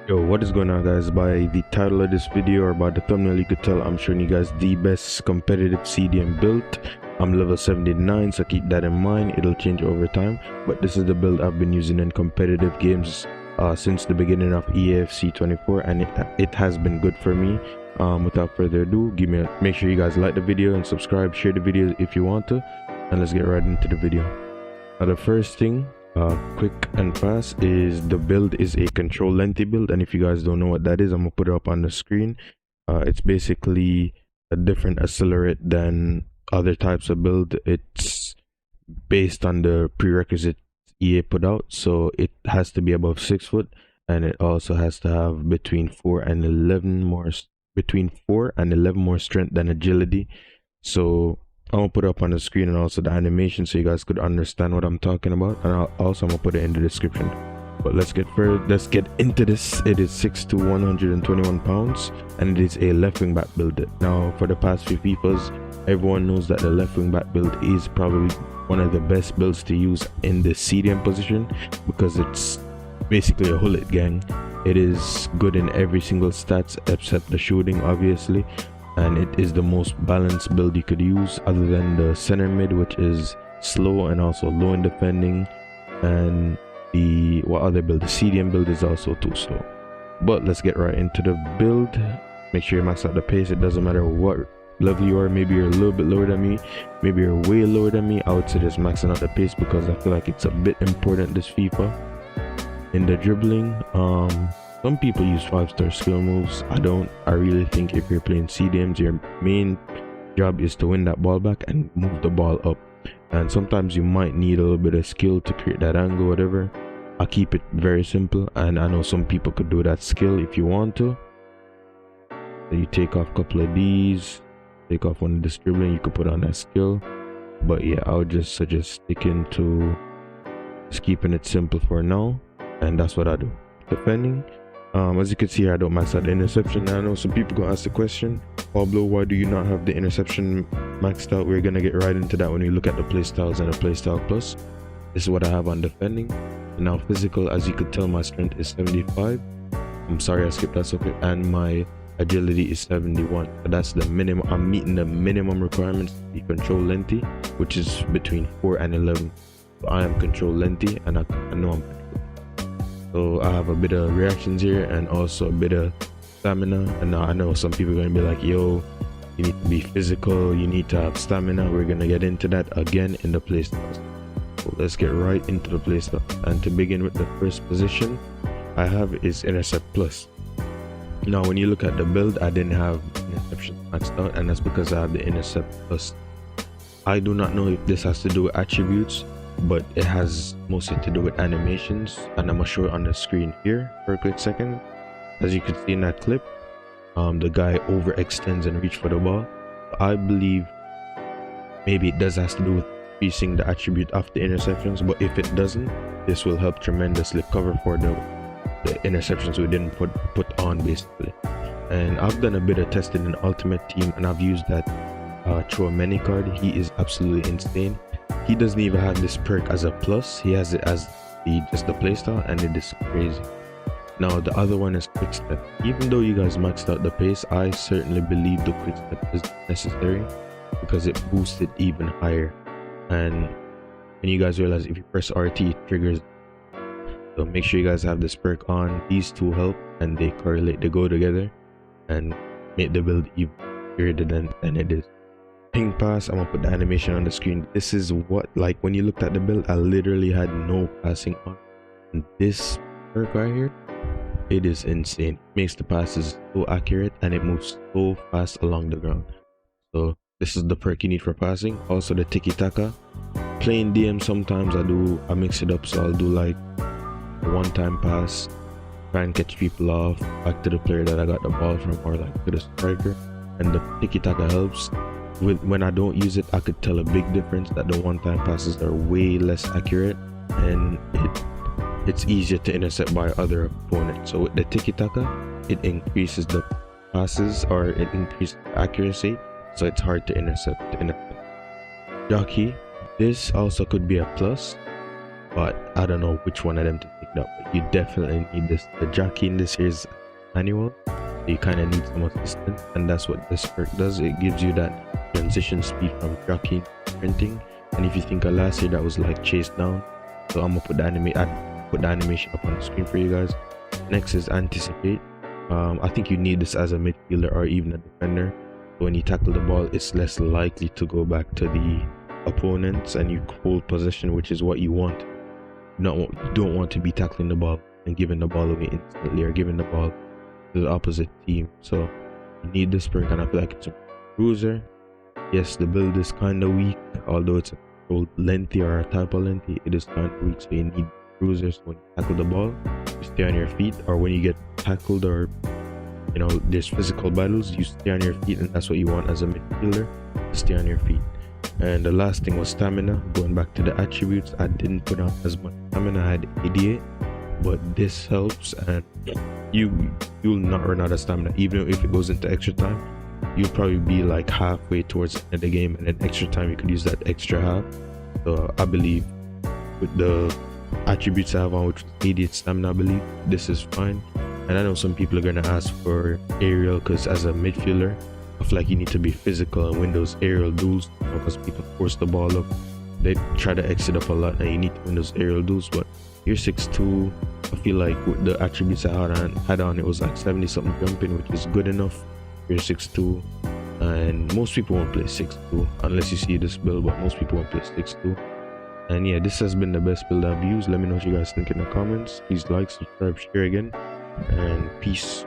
Yo, what is going on, guys? By the title of this video or by the thumbnail, you could tell I'm showing you guys the best competitive CDM build. I'm level 79, so keep that in mind. It'll change over time, but this is the build I've been using in competitive games since the beginning of EAFC 24, and it has been good for me. Without further ado, make sure you guys like the video and subscribe, share the video if you want to, and let's get right into the video. Now, the first thing, quick and fast, is the build is a control lengthy build, and if you guys don't know what that is, I'm gonna put it up on the screen. It's basically a different accelerate than other types of build. It's based on the prerequisite EA put out, so it has to be above 6 foot, and it also has to have between 4 and 11 more strength than agility. So I'm gonna put it up on the screen and also the animation so you guys could understand what I'm talking about, and I'm gonna put it in the description. But let's get into this. It is 6 to 121 pounds, and it is a left wing back build. Now, for the past few FIFAs, everyone knows that the left wing back build is probably one of the best builds to use in the CDM position, because it's basically a hullet gang. It is good in every single stats except the shooting, obviously, and it is the most balanced build you could use, other than the center mid, which is slow and also low in defending, and the CDM build is also too slow. But let's get right into the build. Make sure you max out the pace. It doesn't matter what level you are. Maybe you're a little bit lower than me, maybe you're way lower than me. I would suggest maxing out the pace, because I feel like it's a bit important this FIFA. In the dribbling, some people use 5-star skill moves. I don't. I really think if you're playing CDMs, your main job is to win that ball back and move the ball up, and sometimes you might need a little bit of skill to create that angle, whatever. I keep it very simple, and I know some people could do that skill if you want to. So you take off a couple of these, take off one of this dribbling, you could put on that skill. But yeah, I would just suggest sticking to just keeping it simple for now, and that's what I do. Defending, as you can see here, I don't max out the interception. Now, I know some people gonna ask the question, Pablo, why do you not have the interception maxed out? We're gonna get right into that when we look at the playstyles and the playstyle plus. This is what I have on defending. And now physical, as you could tell, my strength is 75. I'm sorry I skipped that, so quick. And my agility is 71. So that's the minimum. I'm meeting the minimum requirements to be control lengthy, which is between 4 and 11. So I am control lengthy, and I know I'm control. So I have a bit of reactions here and also a bit of stamina. And now I know some people are gonna be like, yo, you need to be physical, you need to have stamina. We're gonna get into that again in the playstyles. So let's get right into the playstyle. And to begin with, the first position I have is intercept plus. Now when you look at the build, I didn't have interception maxed out, and that's because I have the intercept plus. I do not know if this has to do with attributes, but it has mostly to do with animations, and I'm gonna show it on the screen here for a quick second. As you can see in that clip, the guy overextends and reach for the ball. I believe maybe it does have to do with increasing the attribute of the interceptions, but if it doesn't, this will help tremendously cover for the interceptions we didn't put on, basically. And I've done a bit of testing in Ultimate Team, and I've used that through a menu card. He is absolutely insane. He doesn't even have this perk as a plus, he has it as just the playstyle, and it is crazy. Now the other one is quick step. Even though you guys maxed out the pace, I certainly believe the quick step is necessary, because it boosts it even higher. And when you guys realize if you press RT, it triggers. So make sure you guys have this perk on. These two help, and they correlate, they go together and make the build even weirder than it is. Ping pass, I'm gonna put the animation on the screen. This is what, like, when you looked at the build, I literally had no passing on, and this perk right here, it is insane. It makes the passes so accurate, and it moves so fast along the ground. So this is the perk you need for passing. Also the tiki-taka. Playing DM, sometimes I mix it up, so I'll do like a one-time pass, try and catch people off, back to the player that I got the ball from, or like to the striker. And the tiki-taka helps. When I don't use it, I could tell a big difference that the one-time passes are way less accurate, and it's easier to intercept by other opponents. So with the tiki-taka, it increases the passes, or it increases accuracy, so it's hard to intercept. Jockey, this also could be a plus, but I don't know which one of them to take. that, but you definitely need this. The jockey in this here is manual, so you kind of need some assistance, and that's what this perk does. It gives you that transition speed from jockeying to sprinting. And if you think of last year, that was like chase down. So I'm gonna put the animation up on the screen for you guys. Next is anticipate. I think you need this as a midfielder or even a defender. When you tackle the ball, it's less likely to go back to the opponents, and you hold possession, which is what you want. You don't want to be tackling the ball and giving the ball away instantly, or giving the ball to the opposite team. So you need this perk, and I feel like it's a bruiser. Yes, the build is kind of weak, although it's a lengthy or a type of lengthy, it is kind of weak, so you need bruisers. When you tackle the ball, you stay on your feet, or when you get tackled, or you know there's physical battles, you stay on your feet, and that's what you want as a midfielder, to stay on your feet. And the last thing was stamina. Going back to the attributes, I didn't put on as much stamina. I had 88, but this helps, and you'll not run out of stamina. Even if it goes into extra time, you'll probably be like halfway towards the end of the game, and then extra time you could use that extra half. So I believe with the attributes I have on, which is 88 stamina, I believe this is fine. And I know some people are going to ask for aerial, because as a midfielder I feel like you need to be physical and win those aerial duels, because people force the ball up, they try to exit up a lot, and you need to win those aerial duels. But you're 6'2", I feel like with the attributes I had on, it was like 70 something jumping, which is good enough. You're 6'2", and most people won't play 6'2", unless you see this build, but most people won't play 6'2". And yeah, this has been the best build I've used. Let me know what you guys think in the comments. Please like, subscribe, share again, and peace.